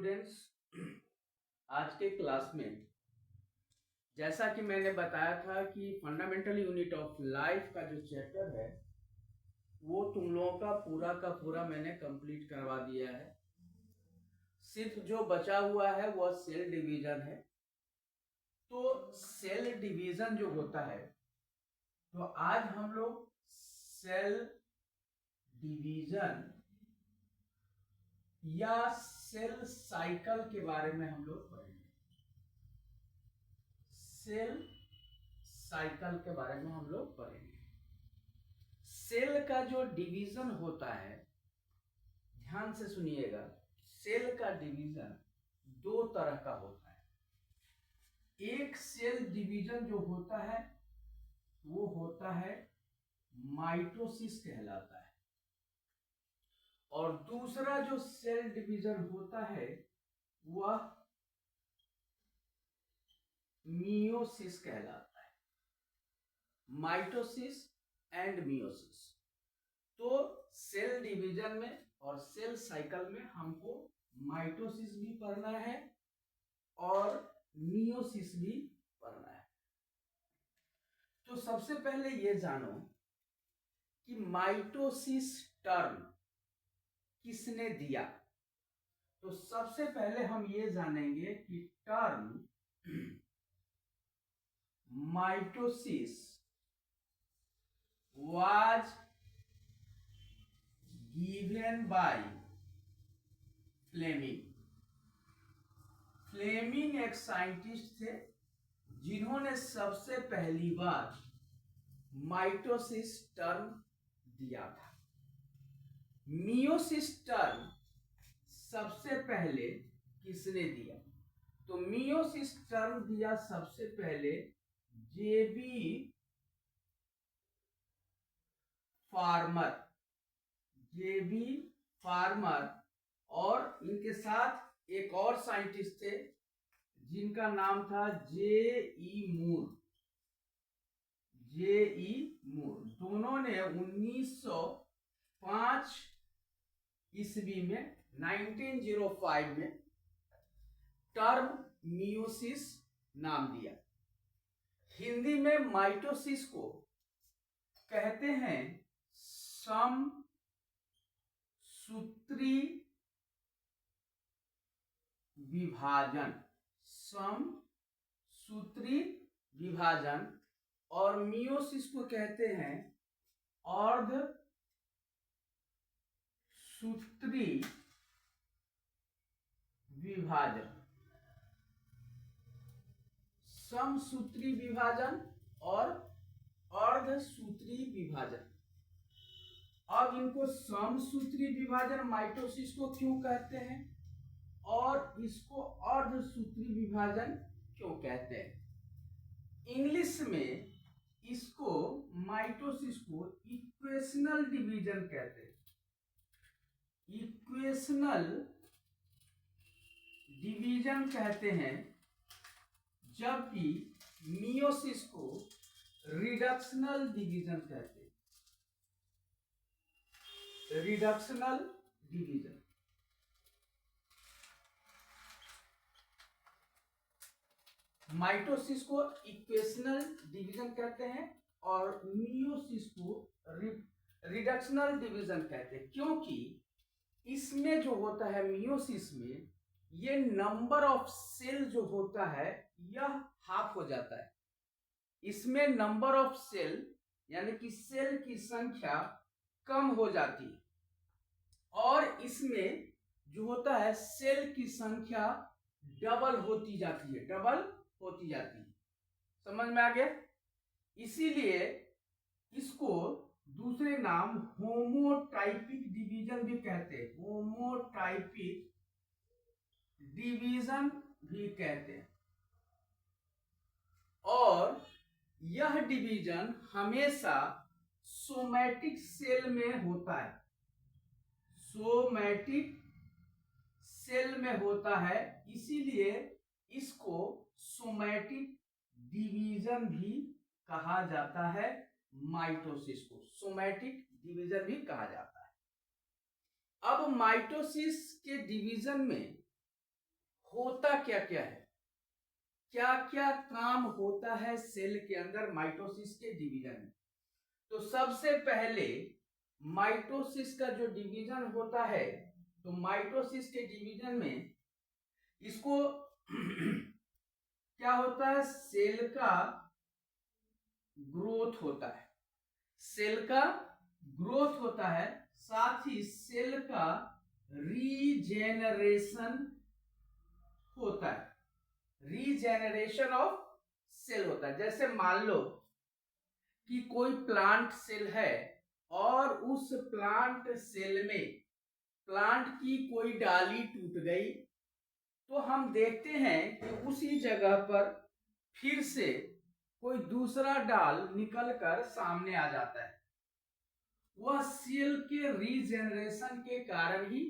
Students, आज के class में जैसा कि मैंने बताया था कि फंडामेंटल यूनिट ऑफ लाइफ का जो चैप्टर है वो तुम लोगों का पूरा मैंने कंप्लीट करवा दिया है। सिर्फ जो बचा हुआ है वह सेल डिवीजन है। तो सेल डिवीजन जो होता है, तो आज हम लोग सेल डिवीजन या सेल साइकिल के बारे में हम लोग पढ़ेंगे। सेल साइकिल के बारे में हम लोग पढ़ेंगे। सेल का जो डिवीजन होता है, ध्यान से सुनिएगा, सेल का डिवीजन दो तरह का होता है। एक सेल डिवीजन जो होता है वो होता है माइटोसिस कहलाता है, और दूसरा जो सेल डिवीजन होता है वह मियोसिस कहलाता है। Mitosis and meiosis. तो सेल डिवीजन में और सेल साइकिल में हमको माइटोसिस भी पढ़ना है और मियोसिस भी पढ़ना है। तो सबसे पहले ये जानो कि माइटोसिस टर्म किसने दिया। तो सबसे पहले हम ये जानेंगे कि term mitosis was given by Fleming. Fleming एक साइंटिस्ट थे जिन्होंने सबसे पहली बार माइटोसिस टर्म दिया था। मियोसिस टर्म सबसे पहले किसने दिया? तो मियोसिस टर्म दिया सबसे पहले जेबी फार्मर, और इनके साथ एक और साइंटिस्ट थे जिनका नाम था जे.ई. मूर। दोनों ने 1905 ईस्वी में 1905 में टर्म मियोसिस नाम दिया। हिंदी में माइटोसिस को कहते हैं समसूत्री विभाजन, और मियोसिस को कहते हैं अर्धसूत्री विभाजन। समसूत्री विभाजन और अर्धसूत्री विभाजन। अब इनको समसूत्री विभाजन माइटोसिस को क्यों कहते हैं और इसको अर्धसूत्री विभाजन क्यों कहते हैं? इंग्लिश में इसको माइटोसिस को इक्वेशनल डिवीजन कहते हैं। इक्वेशनल डिवीजन कहते हैं, जबकि मियोसिस को रिडक्शनल डिवीजन कहते हैं। Reductional division. माइटोसिस को इक्वेशनल डिवीजन कहते हैं और मियोसिस को रिडक्शनल डिवीजन कहते हैं, क्योंकि इसमें जो होता है मियोसिस में, ये नंबर ऑफ सेल जो होता है यह हाफ हो जाता है। इसमें नंबर ऑफ सेल यानी कि सेल की संख्या कम हो जाती है, और इसमें जो होता है सेल की संख्या डबल होती जाती है। समझ में आ गया? इसीलिए इसको दूसरे नाम होमोटाइपिक डिवीजन भी कहते हैं। होमोटाइपिक डिवीजन भी कहते हैं। और यह डिवीजन हमेशा सोमैटिक सेल में होता है। सोमैटिक सेल में होता है, इसीलिए इसको सोमैटिक डिवीजन भी कहा जाता है। माइटोसिस को सोमैटिक डिवीजन भी कहा जाता है। अब माइटोसिस के डिवीजन में होता क्या क्या है, क्या क्या काम होता है सेल के अंदर माइटोसिस के डिवीजन में। तो सबसे पहले माइटोसिस का जो डिवीजन होता है, तो माइटोसिस के डिवीजन में इसको क्या होता है, सेल का ग्रोथ होता है, सेल का ग्रोथ होता है, साथ ही सेल का रीजेनरेशन होता है, रीजेनरेशन ऑफ सेल होता है। जैसे मान लो कि कोई प्लांट सेल है और उस प्लांट सेल में प्लांट की कोई डाली टूट गई, तो हम देखते हैं कि उसी जगह पर फिर से कोई दूसरा डाल निकलकर सामने आ जाता है। वह सेल के रीजेनरेशन के कारण ही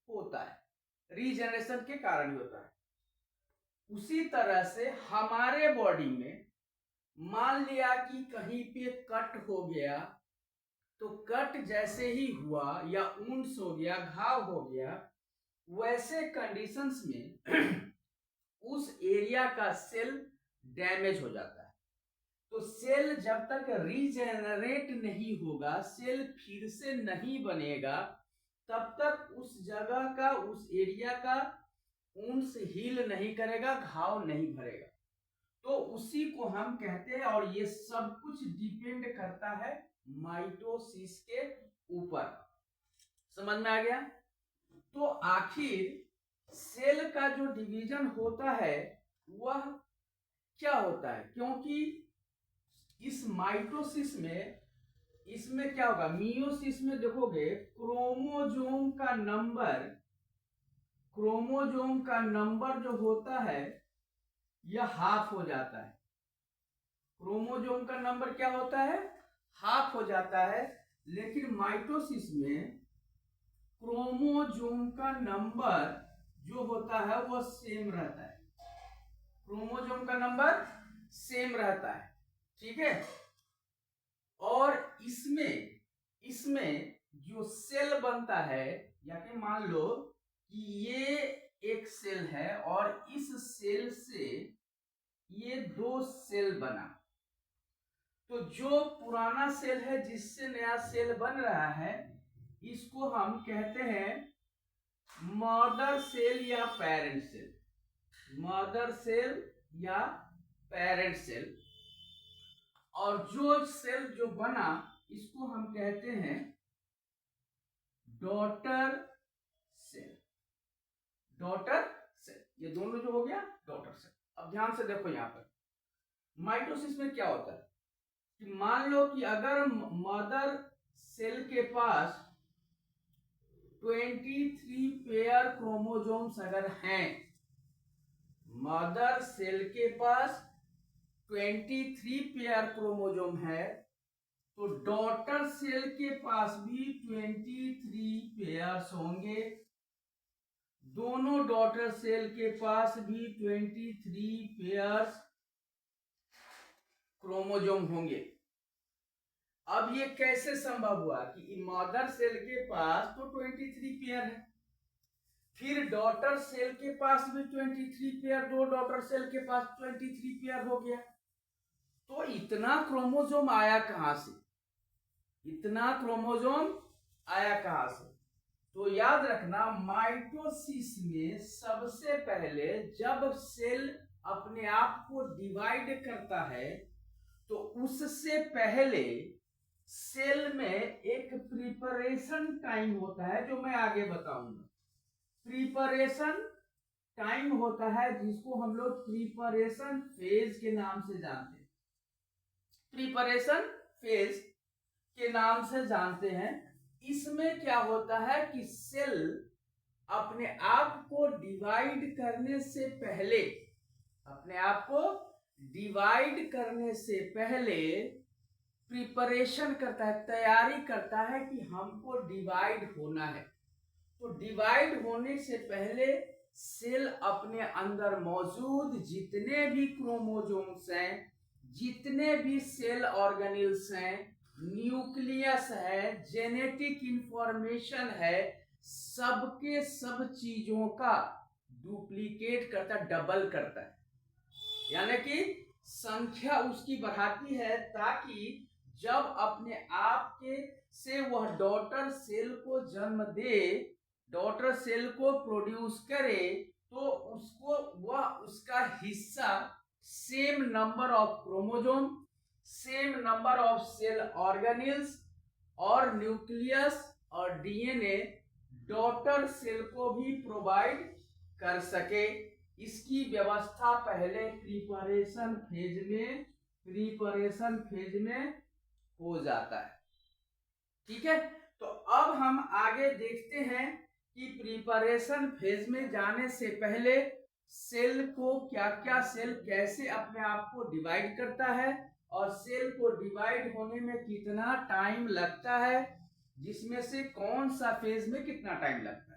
होता है, रीजेनरेशन के कारण ही होता है। उसी तरह से हमारे बॉडी में मान लिया कि कहीं पे कट हो गया, तो कट जैसे ही हुआ या ऊंस हो गया, घाव हो गया, वैसे कंडीशंस में उस एरिया का सेल डैमेज हो जाता है। तो सेल जब तक रीजेनरेट नहीं होगा, सेल फिर से नहीं बनेगा, तब तक उस जगह का, उस एरिया का ऊंस हील नहीं करेगा, घाव नहीं भरेगा। तो उसी को हम कहते हैं, और ये सब कुछ डिपेंड करता है माइटोसिस के ऊपर। समझ में आ गया? तो आखिर सेल का जो डिवीजन होता है वह क्या होता है, क्योंकि इस माइटोसिस में, इसमें क्या होगा, मियोसिस में देखोगे क्रोमोजोम का नंबर, क्रोमोजोम का नंबर जो होता है यह हाफ हो जाता है। क्रोमोजोम का नंबर क्या होता है, हाफ हो जाता है। लेकिन माइटोसिस में क्रोमोजोम का नंबर जो होता है वह सेम रहता है, क्रोमोजोम का नंबर सेम रहता है, ठीक है। और इसमें जो सेल बनता है, या कि मान लो कि ये एक सेल है और इस सेल से ये दो सेल बना, तो जो पुराना सेल है जिससे नया सेल बन रहा है, इसको हम कहते हैं मदर सेल या पेरेंट सेल, मदर सेल या पेरेंट सेल। और जो सेल जो बना इसको हम कहते हैं डॉटर सेल, डॉटर सेल। ये दोनों जो हो गया डॉटर सेल। अब ध्यान से देखो, यहां पर माइटोसिस में क्या होता है कि मान लो कि अगर मदर सेल के पास 23 पेयर क्रोमोसोम्स अगर हैं, मदर सेल के पास 23 पेयर क्रोमोसोम है, तो डॉटर सेल के पास भी 23 पेयर्स होंगे, दोनों डॉटर सेल के पास भी 23 पेयर्स क्रोमोसोम होंगे। अब ये कैसे संभव हुआ कि मदर सेल के पास तो 23 पेयर है, फिर डॉटर सेल के पास भी 23 पेयर, दो डॉटर सेल के पास 23 पेयर हो गया, तो इतना क्रोमोसोम आया कहां से, इतना क्रोमोसोम आया कहां से? तो याद रखना, माइटोसिस में सबसे पहले जब सेल अपने आप को डिवाइड करता है, तो उससे पहले सेल में एक प्रिपरेशन टाइम होता है, जो मैं आगे बताऊंगा। प्रिपरेशन टाइम होता है जिसको हम लोग प्रिपरेशन फेज के नाम से जानते हैं, प्रिपरेशन फेज के नाम से जानते हैं। इसमें क्या होता है कि सेल अपने आप को डिवाइड करने से पहले, अपने आप को डिवाइड करने से पहले प्रिपरेशन करता है, तैयारी करता है कि हमको डिवाइड होना है। तो डिवाइड होने से पहले सेल अपने अंदर मौजूद जितने भी क्रोमोसोम्स हैं, जितने भी सेल ऑर्गेनेल्स हैं, न्यूक्लियस है, जेनेटिक इंफॉर्मेशन है, सबके सब चीजों का डुप्लीकेट करता है, डबल करता है, यानी कि संख्या उसकी बढ़ाती है, ताकि जब अपने आप के से वह डॉटर सेल को जन्म दे, डॉटर सेल को प्रोड्यूस करे, तो उसको वह उसका हिस्सा same number of chromosome, same number of cell organelles और न्यूक्लियस और डीएनए डॉटर सेल को भी प्रोवाइड कर सके। इसकी व्यवस्था पहले प्रिपरेशन फेज में हो जाता है। ठीक है, तो अब हम आगे देखते हैं कि प्रिपरेशन फेज में जाने से पहले सेल को सेल कैसे अपने आप को डिवाइड करता है और सेल को डिवाइड होने में कितना टाइम लगता है, जिसमें से कौन सा फेज में कितना टाइम लगता है।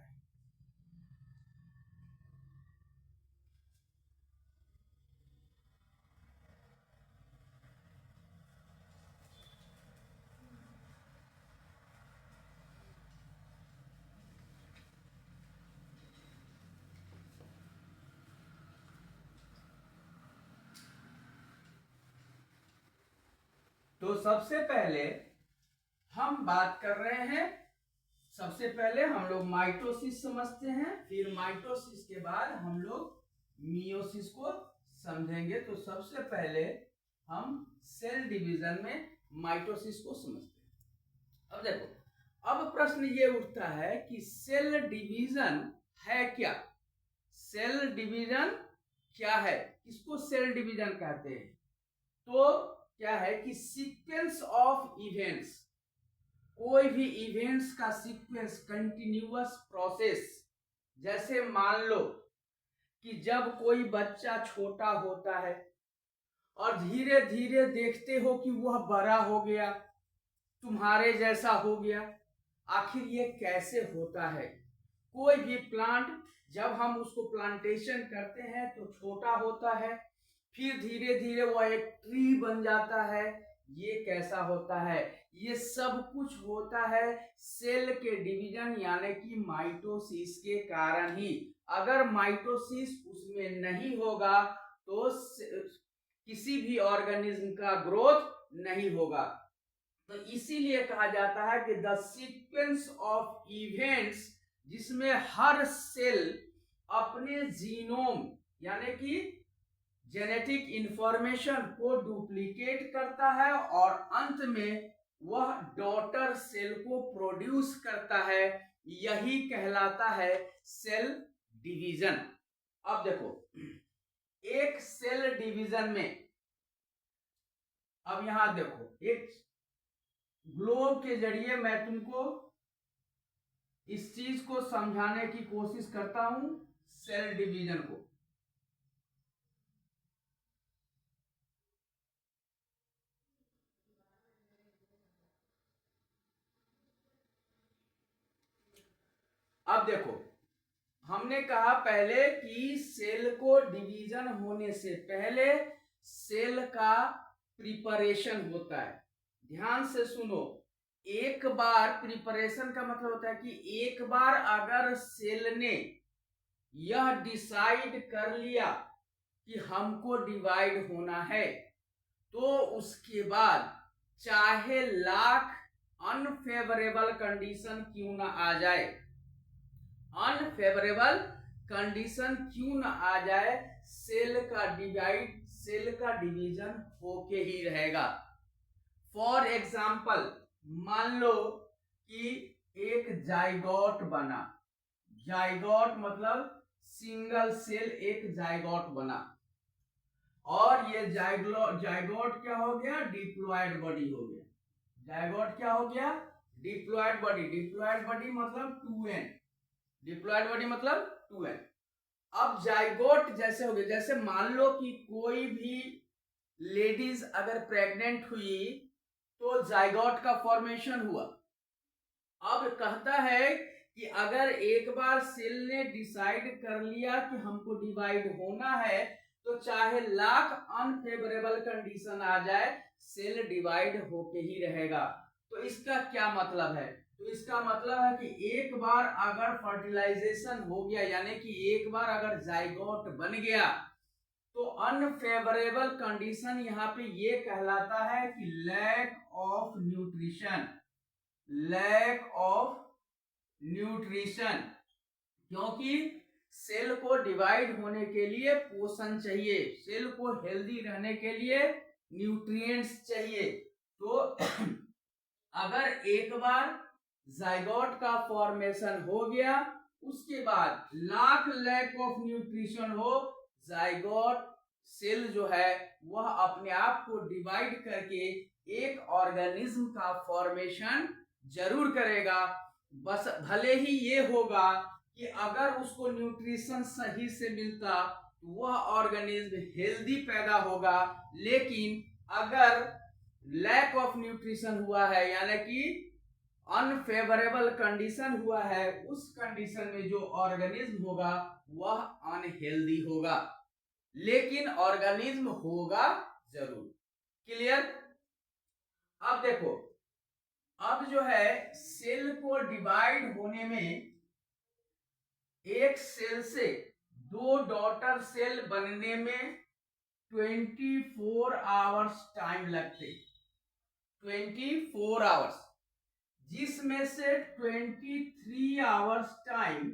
तो सबसे पहले हम बात कर रहे हैं, सबसे पहले हम लोग माइटोसिस समझते हैं, फिर माइटोसिस के बाद हम लोग मियोसिस को समझेंगे। तो सबसे पहले हम सेल डिवीजन में माइटोसिस को समझते हैं। अब देखो, अब प्रश्न ये उठता है कि सेल डिवीजन है क्या? सेल डिवीजन क्या है, किसको सेल डिवीजन कहते हैं? तो क्या है कि सीक्वेंस ऑफ इवेंट्स, कोई भी इवेंट्स का सीक्वेंस, कंटिन्यूअस प्रोसेस। जैसे मान लो कि जब कोई बच्चा छोटा होता है और धीरे धीरे देखते हो कि वह बड़ा हो गया, तुम्हारे जैसा हो गया। आखिर ये कैसे होता है? कोई भी प्लांट जब हम उसको प्लांटेशन करते हैं तो छोटा होता है, फिर धीरे धीरे वह एक ट्री बन जाता है। ये कैसा होता है? ये सब कुछ होता है सेल के डिवीजन यानी कि माइटोसिस के कारण ही। अगर माइटोसिस उसमें नहीं होगा तो किसी भी ऑर्गेनिज्म का ग्रोथ नहीं होगा। तो इसीलिए कहा जाता है कि द सीक्वेंस ऑफ इवेंट्स, जिसमें हर सेल अपने जीनोम यानी कि जेनेटिक इंफॉर्मेशन को डुप्लीकेट करता है और अंत में वह डॉटर सेल को प्रोड्यूस करता है, यही कहलाता है सेल डिवीजन। अब देखो, एक सेल डिवीजन में, अब यहां देखो, एक ग्लोब के जरिए मैं तुमको इस चीज को समझाने की कोशिश करता हूं, सेल डिवीजन को। अब देखो, हमने कहा पहले कि सेल को डिवीजन होने से पहले सेल का प्रिपरेशन होता है। ध्यान से सुनो, एक बार प्रिपरेशन का मतलब होता है कि एक बार अगर सेल ने यह डिसाइड कर लिया कि हमको डिवाइड होना है, तो उसके बाद चाहे लाख अनफेवरेबल कंडीशन क्यों ना आ जाए, अनफेवरेबल कंडीशन क्यों ना आ जाए, सेल का डिवीजन होके ही रहेगा। फॉर एग्जाम्पल, मान लो कि एक जाइगोट बना, जाइगोट मतलब सिंगल सेल एक जाइगोट बना, और ये जाइगोट क्या हो गया? डिप्लॉयड बॉडी हो गया। जाइगोट क्या हो गया? Diploid body. डिप्लॉयड बॉडी मतलब 2n, डिप्लॉयड बॉडी मतलब 2n। अब जाइगोट जैसे हो गए, जैसे मान लो कि कोई भी लेडीज अगर प्रेग्नेंट हुई तो जाइगोट का फॉर्मेशन हुआ। अब कहता है कि अगर एक बार सेल ने डिसाइड कर लिया कि हमको डिवाइड होना है, तो चाहे लाख अनफेवरेबल कंडीशन आ जाए, सेल डिवाइड होके ही रहेगा। तो इसका क्या मतलब है? तो इसका मतलब है कि एक बार अगर फर्टिलाइजेशन हो गया, यानी कि एक बार अगर जाइगोट बन गया, तो अनफेवरेबल कंडीशन यहाँ पे ये कहलाता है कि lack of nutrition, lack of nutrition. क्योंकि सेल को डिवाइड होने के लिए पोषण चाहिए, सेल को हेल्दी रहने के लिए न्यूट्रिएंट्स चाहिए। तो अगर एक बार जाइगोट का फॉर्मेशन हो गया, उसके बाद लैक ऑफ न्यूट्रिशन हो, जाइगोट सेल जो है वह अपने आप को डिवाइड करके एक ऑर्गेनिज्म का फॉर्मेशन जरूर करेगा। बस भले ही ये होगा कि अगर उसको न्यूट्रिशन सही से मिलता तो वह ऑर्गेनिज्म हेल्दी पैदा होगा, लेकिन अगर लैक ऑफ न्यूट्रिशन हुआ है, यानी कि अनफेवरेबल कंडीशन हुआ है, उस कंडीशन में जो ऑर्गेनिज्म होगा वह अनहेल्दी होगा, लेकिन ऑर्गेनिज्म होगा जरूर। क्लियर? अब देखो, अब जो है सेल को डिवाइड होने में एक सेल से दो डॉटर सेल बनने में 24 आवर्स टाइम लगते, 24 आवर्स, जिसमें से 23 आवर्स टाइम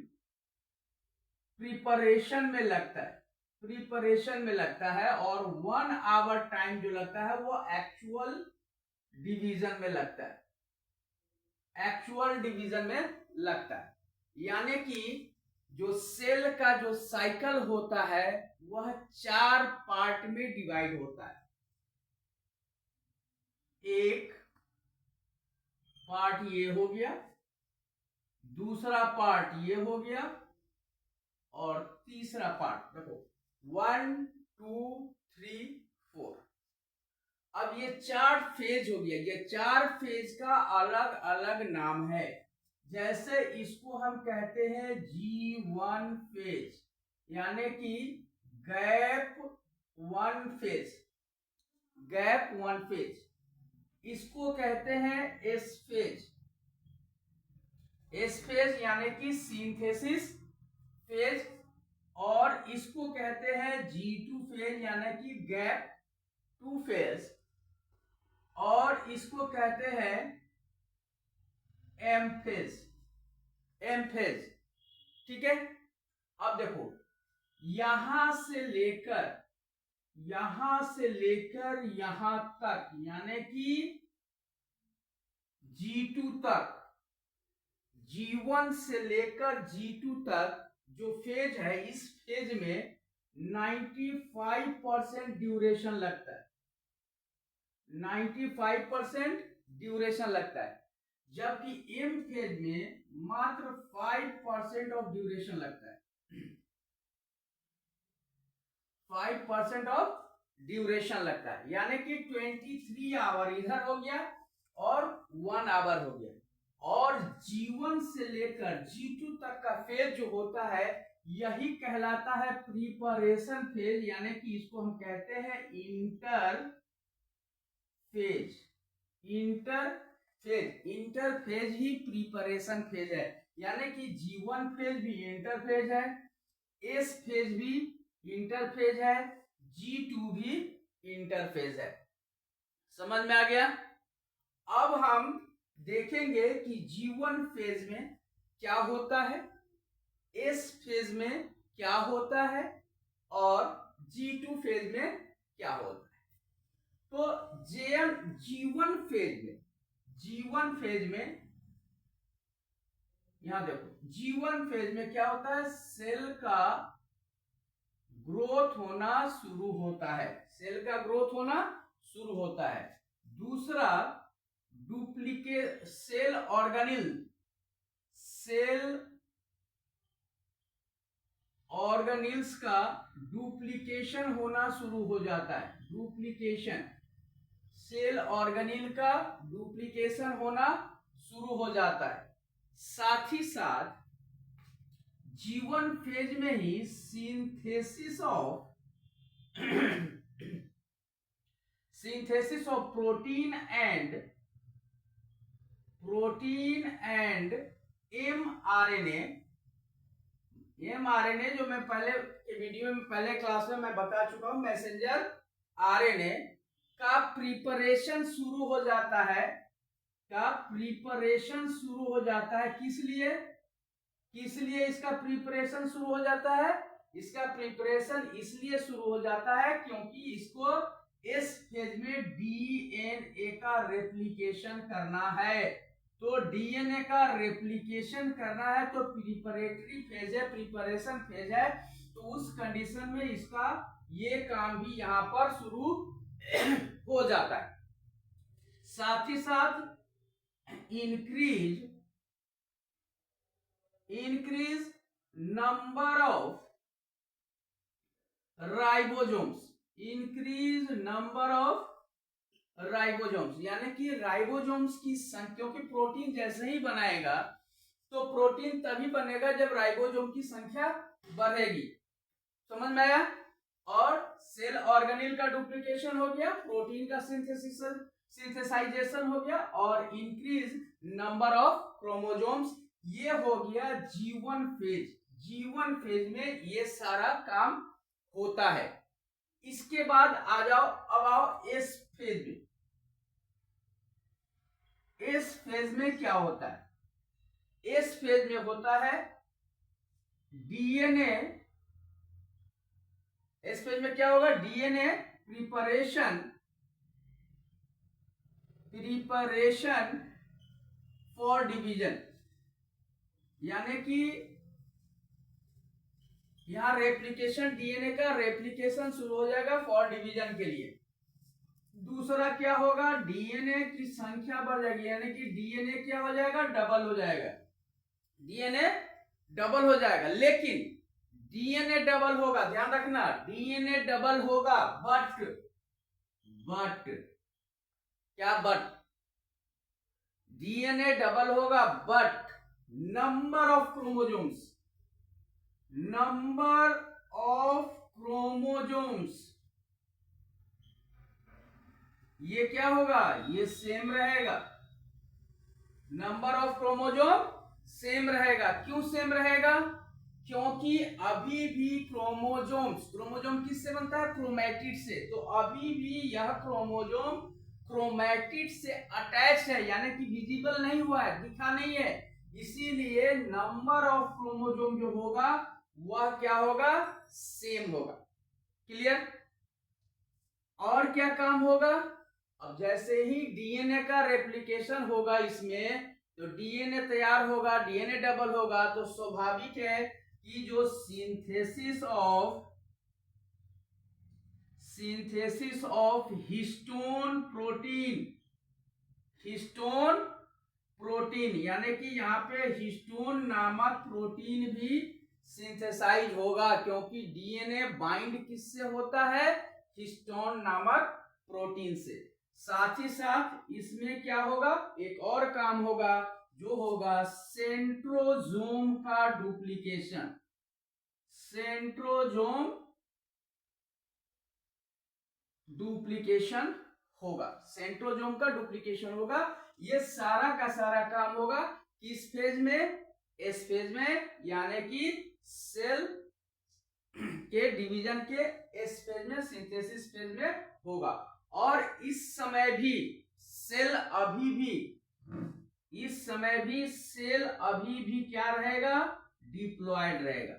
प्रिपरेशन में लगता है, प्रिपरेशन में लगता है, और 1 आवर टाइम जो लगता है वो एक्चुअल डिवीजन में लगता है, एक्चुअल डिवीजन में लगता है। यानी कि जो सेल का जो साइकिल होता है वह 4 पार्ट में डिवाइड होता है। एक पार्ट ये हो गया, दूसरा पार्ट ये हो गया, और तीसरा पार्ट देखो 1 2 3 4। अब ये 4 फेज हो गया, ये 4 फेज का अलग अलग नाम है। जैसे इसको हम कहते हैं G1 फेज, यानी कि गैप 1 फेज, गैप 1 फेज। इसको कहते हैं एस फेज, एस फेज यानी कि सिंथेसिस फेज, और इसको कहते हैं G2 फेज यानी कि गैप 2 फेज, और इसको कहते हैं एम फेज, एम फेज। ठीक है? अब देखो, यहां से लेकर यहां तक, यानी कि G2 तक, G1 से लेकर G2 तक जो फेज है, इस फेज में 95% ड्यूरेशन लगता है, 95% ड्यूरेशन लगता है, जबकि एम फेज में मात्र 5% ऑफ ड्यूरेशन लगता है, 5% ऑफ ड्यूरेशन लगता है। यानी कि 23 आवर इधर हो गया और 1 आवर हो गया। और G1 से लेकर G2 तक का फेज जो होता है यही कहलाता है प्रिपरेशन फेज, यानी कि इसको हम कहते हैं interphase, interphase, interphase ही प्रिपरेशन फेज है। यानी कि G1 फेज भी इंटर फेज है, एस फेज भी इंटर फेज है, G2 भी इंटर फेज है। समझ में आ गया? अब हम देखेंगे कि G1 फेज में क्या होता है, एस फेज में क्या होता है, और G2 फेज में क्या होता है। तो G1 फेज में, G1 फेज में यहां देखो, G1 फेज में क्या होता है, सेल का ग्रोथ होना शुरू होता है, सेल का ग्रोथ होना शुरू होता है। दूसरा, duplicate cell organelle, cell organelles का डुप्लीकेशन होना शुरू हो जाता है, डुप्लीकेशन, सेल ऑर्गेनिल का डुप्लीकेशन होना शुरू हो जाता है। साथ ही साथ G1 फेज में ही synthesis of protein and protein and mRNA। mRNA जो मैं पहले के वीडियो में, पहले क्लास में मैं बता चुका हूं, मैसेंजर आरएनए का प्रिपरेशन शुरू हो जाता है, किस लिए इसका प्रिपरेशन शुरू हो जाता है? इसका प्रिपरेशन इसलिए शुरू हो जाता है क्योंकि इसको इस फेज में डीएनए का रेप्लिकेशन करना है। तो डीएनए का रेप्लिकेशन करना है तो प्रिपरेटरी फेज है, प्रिपरेशन फेज है, तो उस कंडीशन में इसका ये काम भी यहां पर शुरू हो जाता है। साथ ही साथ इंक्रीज नंबर ऑफ राइबोसोम्स, यानी कि राइबोसोम्स की संख्या, क्योंकि प्रोटीन जैसे ही बनाएगा तो प्रोटीन तभी बनेगा जब राइबोसोम की संख्या बढ़ेगी। समझ में आया? और सेल ऑर्गेनेल का डुप्लीकेशन हो गया, प्रोटीन का सिंथेसाइजेशन हो गया, और इंक्रीज नंबर ऑफ क्रोमोसोम्स, ये हो गया जीवन फेज में ये सारा काम होता है। इसके बाद आ जाओ, अब आओ एस फेज में। एस फेज में क्या होता है? एस फेज में होता है डीएनए, इस फेज में क्या होगा? डीएनए प्रिपरेशन फॉर डिवीजन, यानी कि यहां रेप्लिकेशन, डीएनए का रेप्लिकेशन शुरू हो जाएगा फॉर डिवीजन के लिए। दूसरा क्या होगा? डीएनए की संख्या बढ़ जाएगी, यानी कि डीएनए क्या हो जाएगा? डबल हो जाएगा, डीएनए डबल हो जाएगा। लेकिन डीएनए डबल होगा, ध्यान रखना, डीएनए डबल होगा, बट क्या? बट डीएनए डबल होगा, बट नंबर ऑफ क्रोमोसोम्स ये क्या होगा? ये सेम रहेगा, नंबर ऑफ क्रोमोसोम सेम रहेगा। क्यों सेम रहेगा? क्योंकि अभी भी क्रोमोसोम किससे बनता है? क्रोमैटिड से। तो अभी भी यह क्रोमोसोम क्रोमैटिड से अटैच है, यानी कि विजिबल नहीं हुआ है, दिखा नहीं है, इसीलिए नंबर ऑफ क्रोमोसोम जो होगा वह क्या होगा? सेम होगा। क्लियर? और क्या काम होगा? अब जैसे ही डीएनए का रेप्लिकेशन होगा इसमें, तो डीएनए तैयार होगा, डीएनए डबल होगा, तो स्वाभाविक है कि जो सिंथेसिस ऑफ हिस्टोन प्रोटीन, यानी कि यहाँ पे हिस्टोन नामक प्रोटीन भी सिंथेसाइज होगा, क्योंकि डीएनए बाइंड किससे होता है? हिस्टोन नामक प्रोटीन से। साथ ही साथ इसमें क्या होगा? एक और काम होगा, जो होगा सेंट्रोजोम का डुप्लीकेशन। सेंट्रोजोम डुप्लीकेशन का डुप्लीकेशन होगा। ये सारा का सारा काम होगा किस फेज में? एस फेज में, यानी कि सेल के डिवीजन के एस फेज में, सिंथेसिस फेज में होगा। और इस समय भी सेल अभी भी क्या रहेगा? डिप्लॉयड रहेगा।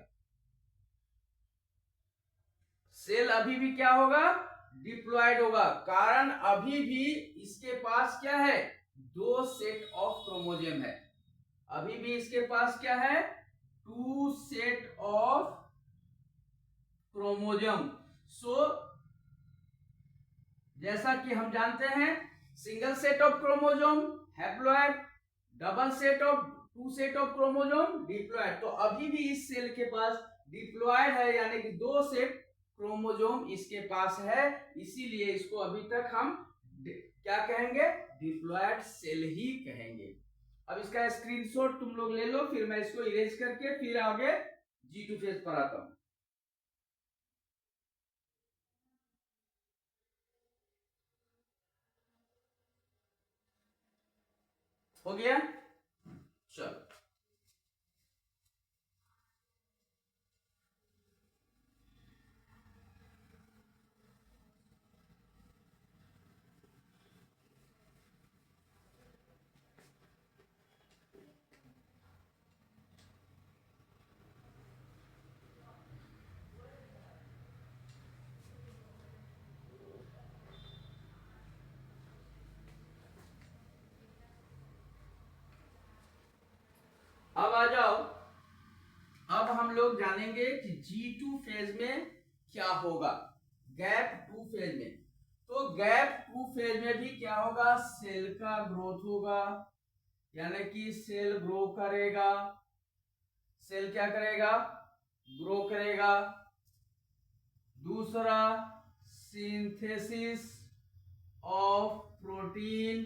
सेल अभी भी क्या होगा? डिप्लॉयड होगा। कारण अभी भी इसके पास क्या है? 2 सेट ऑफ क्रोमोसोम है। अभी भी इसके पास क्या है? 2 सेट ऑफ क्रोमोसोम। जैसा कि हम जानते हैं, single set of chromosome haploid, double set of 2 set of chromosome diploid. तो अभी भी इस सेल के पास डिप्लॉयड है, यानी कि 2 सेट क्रोमोसोम इसके पास है, इसीलिए इसको अभी तक हम क्या कहेंगे? डिप्लॉयड सेल ही कहेंगे। अब इसका स्क्रीनशॉट तुम लोग ले लो, फिर मैं इसको इरेज करके फिर आगे G2 फेज पर आता हूं। हो गया। चलो अब आ जाओ, अब हम लोग जानेंगे कि G2 फेज में क्या होगा। गैप 2 फेज में, तो गैप 2 फेज में भी क्या होगा, सेल का ग्रोथ होगा, यानी कि सेल ग्रो करेगा। सेल क्या करेगा, ग्रो करेगा। दूसरा, synthesis of protein,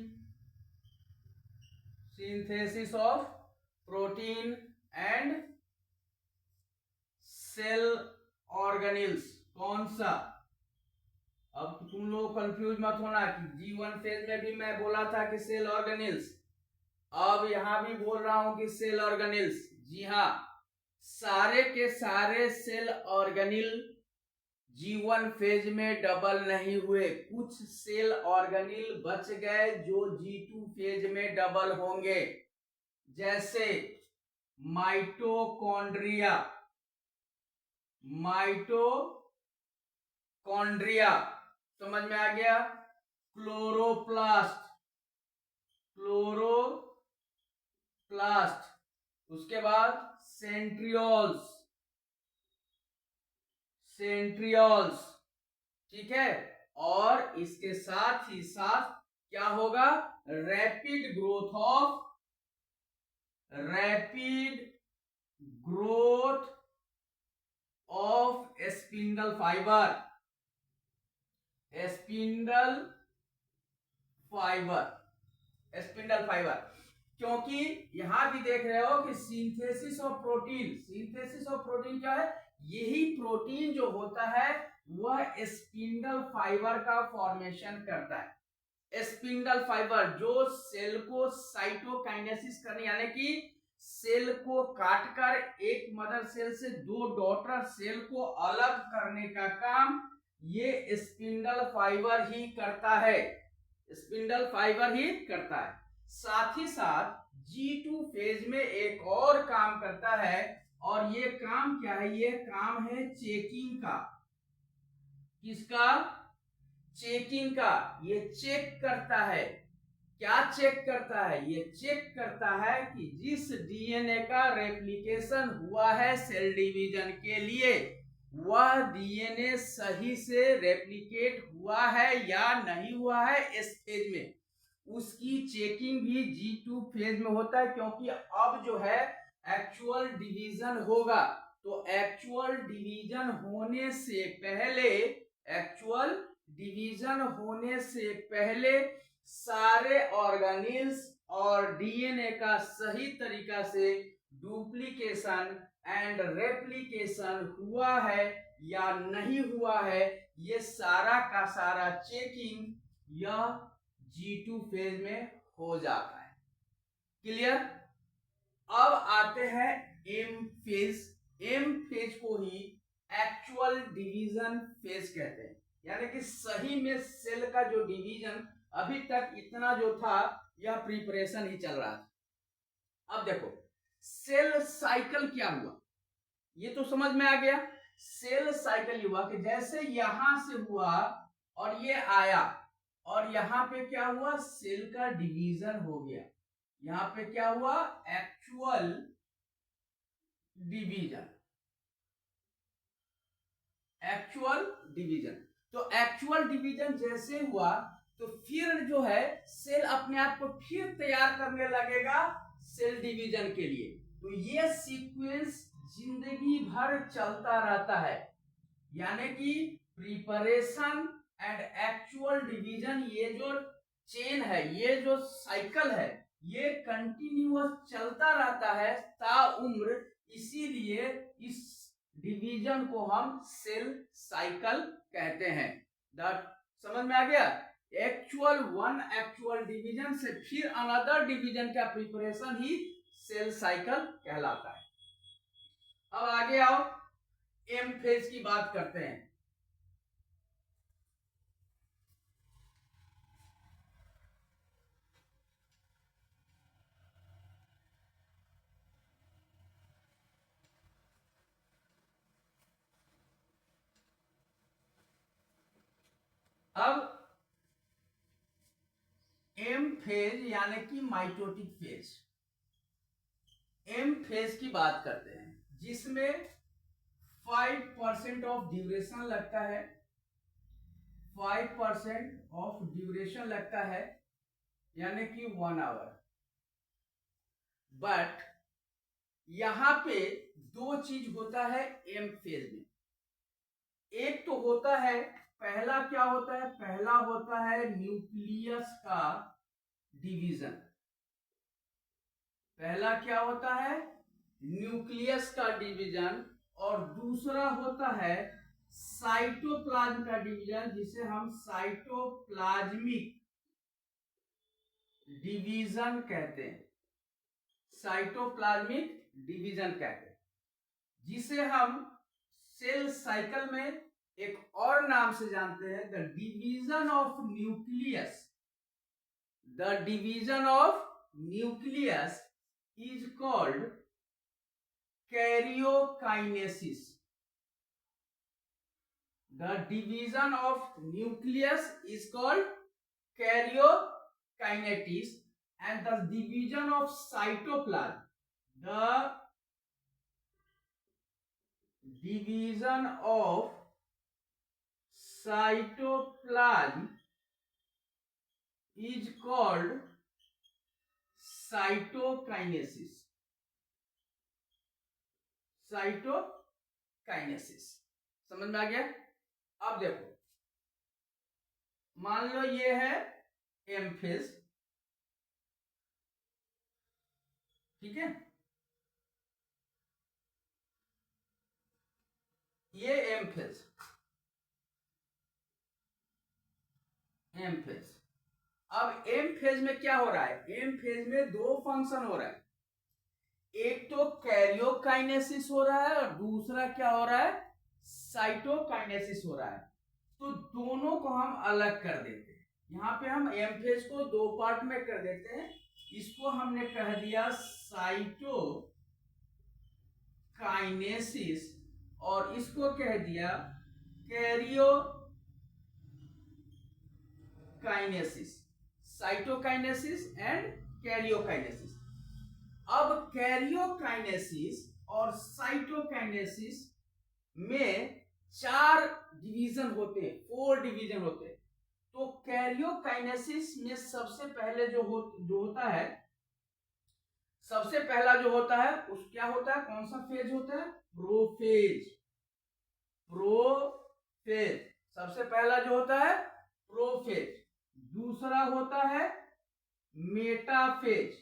synthesis of protein and cell organelles. कौन सा, अब तुम लोग कंफ्यूज मत होना कि G1 फेज में भी मैं बोला था कि सेल ऑर्गेनिल्स, अब यहां भी बोल रहा हूं कि सेल ऑर्गेनिल्स। जी हाँ, सारे के सारे सेल ऑर्गेनिल G1 फेज में डबल नहीं हुए, कुछ सेल ऑर्गेनिल बच गए जो G2 फेज में डबल होंगे, जैसे माइटोकॉन्ड्रिया, माइटोकॉन्ड्रिया समझ में आ गया, क्लोरोप्लास्ट, क्लोरोप्लास्ट, उसके बाद सेंट्रियोल्स, सेंट्रियोल्स, ठीक है। और इसके साथ ही साथ क्या होगा, rapid growth of, rapid growth of spindle fibre, spindle fibre, spindle fibre. क्योंकि यहां भी देख रहे हो कि synthesis of protein, synthesis of protein क्या है, यही प्रोटीन जो होता है वह स्पिंडल फाइबर का फॉर्मेशन करता है। स्पिंडल फाइबर जो सेल को साइटोकाइनेसिस करने, यानी कि सेल को काटकर एक मदर सेल से दो डॉटर सेल को अलग करने का काम ये स्पिंडल फाइबर ही करता है, स्पिंडल फाइबर ही करता है। साथ ही साथ G2 फेज में एक और काम करता है, और ये काम क्या है, ये काम है चेकिंग का। किसका, चेकिंग का। ये चेक करता है, क्या चेक करता है, ये चेक करता है कि जिस डीएनए का रेप्लिकेशन हुआ है सेल डिवीजन के लिए, वह डीएनए सही से रेप्लिकेट हुआ है या नहीं हुआ है इस फेज में, उसकी चेकिंग भी G2 फेज में होता है। क्योंकि अब जो है एक्चुअल डिवीजन होगा, तो एक्चुअल डिवीजन होने से पहले, एक्चुअल डिवीजन होने से पहले सारे ऑर्गेनिल्स और डीएनए का सही तरीका से डुप्लीकेशन एंड रेप्लिकेशन हुआ है या नहीं हुआ है, ये सारा का सारा चेकिंग यह G2 फेज में हो जाता है। क्लियर। अब आते हैं एम फेज। एम फेज को ही एक्चुअल डिवीजन फेज कहते हैं, यानी कि सही में सेल का जो डिवीजन अभी तक इतना जो था यह प्रिपरेशन ही चल रहा था। अब देखो सेल साइकिल क्या हुआ, ये तो समझ में आ गया। सेल साइकिल हुआ कि जैसे यहां से हुआ और ये आया, और यहां पे क्या हुआ, सेल का डिवीजन हो गया। यहां पे क्या हुआ, एक्चुअल डिवीजन, एक्चुअल डिवीजन। तो एक्चुअल डिवीजन जैसे हुआ तो फिर जो है सेल अपने आप को फिर तैयार करने लगेगा सेल डिवीजन के लिए। तो ये सीक्वेंस जिंदगी भर चलता रहता है, यानी कि प्रिपरेशन एंड एक्चुअल डिवीजन, ये जो चेन है, ये जो साइकिल है, ये कंटिन्यूअस चलता रहता है ताउम्र। इसीलिए इस डिवीजन को हम सेल साइकिल कहते हैं। समझ में आ गया। एक्चुअल डिवीजन से फिर अनदर डिवीजन का प्रिपरेशन ही सेल साइकिल कहलाता है। अब आगे आओ, एम फेज की बात करते हैं। अब एम फेज यानी कि माइटोटिक फेज, एम फेज की बात करते हैं, जिसमें 5% ऑफ ड्यूरेशन लगता है, 5% ऑफ ड्यूरेशन लगता है, यानी कि 1 आवर। बट यहां पे दो चीज होता है एम फेज में। एक तो होता है, पहला क्या होता है, पहला होता है न्यूक्लियस का डिवीजन। पहला क्या होता है, न्यूक्लियस का डिवीजन, और दूसरा होता है साइटोप्लाज्म का डिवीजन, जिसे हम साइटोप्लाज्मिक डिवीजन कहते हैं, साइटोप्लाज्मिक डिवीजन कहते हैं, जिसे हम सेल साइकिल में एक और नाम से जानते हैं, the division of nucleus. The division of nucleus is called karyokinesis. The division of nucleus is called karyokinesis, and the division of cytoplasm, the division of cytoplasm is called cytokinesis. Cytokinesis समझ में आ गया। अब देखो, मान लो ये है M phase, ठीक है, ये एम फेज, एम फेज। अब एम फेज में क्या हो रहा है, एम फेज में दो फंक्शन हो रहा है, एक तो कैरियोकाइनेसिस हो रहा है और दूसरा क्या हो रहा है, साइटोकाइनेसिस हो रहा है। तो दोनों को हम अलग कर देते हैं। यहां पे हम एम फेज को दो पार्ट में कर देते हैं। इसको हमने कह दिया साइटोकाइनेसिस और इसको कह दिया कैरियोकाइनेसिस। Cytokinesis and karyokinesis. अब कैरियोकाइनेसिस और साइटोकाइनेसिस में 4 डिवीजन होते हैं, 4 डिवीजन होते हैं। तो कैरियोकाइनेसिस में सबसे पहले जो होता है, सबसे पहला जो होता है उस क्या होता है, कौन सा फेज होता है, प्रोफेज। प्रोफेज सबसे पहला जो होता है प्रोफेज। दूसरा होता है मेटाफेज।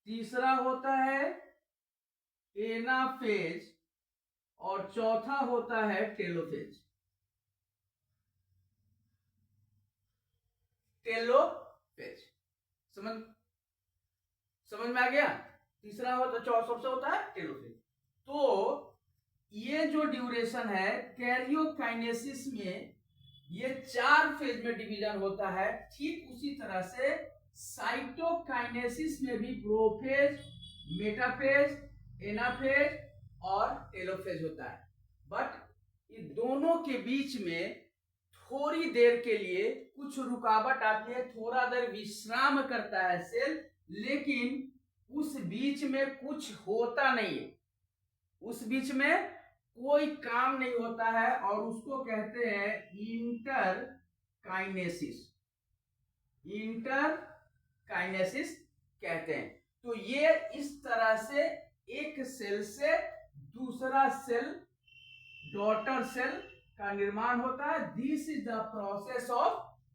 तीसरा होता है एनाफेज और चौथा होता है टेलोफेज। टेलोफेज समझ में आ गया। तीसरा होता, सबसे होता है टेलोफेज। तो ये जो ड्यूरेशन है कैरियोकाइनेसिस में, ये 4 फेज में डिवीजन होता है। ठीक उसी तरह से साइटोकाइनेसिस में भी प्रोफेज, मेटाफेज, एनाफेज और टेलोफेज होता है। बट इन दोनों के बीच में थोड़ी देर के लिए कुछ रुकावट आती है, थोड़ा देर विश्राम करता है सेल, लेकिन उस बीच में कुछ होता नहीं है, उस बीच में कोई काम नहीं होता है, और उसको कहते हैं इंटरकाइनेसिस। इंटरकाइनेसिस कहते हैं। तो ये इस तरह से एक सेल से दूसरा सेल, डॉटर सेल का निर्माण होता है। This is the process of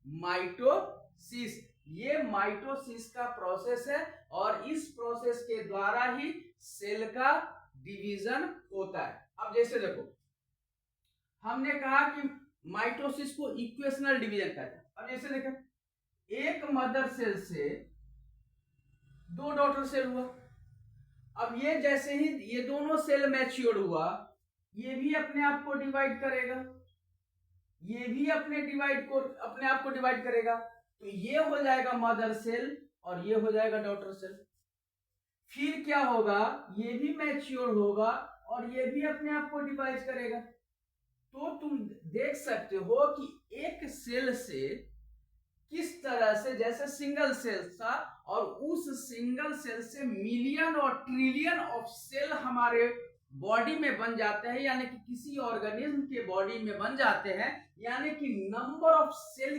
mitosis. ये माइटोसिस का प्रोसेस है, और इस प्रोसेस के द्वारा ही सेल का डिवीजन होता है। अब जैसे देखो, हमने कहा कि माइटोसिस को इक्वेशनल डिवीजन कहते हैं। अब जैसे देखें, एक मदर सेल से 2 डॉटर सेल हुआ। अब ये जैसे ही ये दोनों सेल मैच्योर हुआ, ये भी अपने आप को डिवाइड करेगा, ये भी अपने आप को डिवाइड करेगा। तो ये हो जाएगा मदर सेल और ये हो जाएगा डॉटर सेल। फिर क्या होगा, ये भी मैच्योर होगा और ये भी अपने आप को डिवाइड करेगा। तो तुम देख सकते हो कि एक सेल से किस तरह से, जैसे सिंगल सेल था और उस सिंगल सेल से मिलियन और ट्रिलियन ऑफ सेल हमारे बॉडी में बन जाते हैं, यानी कि किसी ऑर्गेनिज्म के बॉडी में बन जाते हैं, यानी कि नंबर ऑफ सेल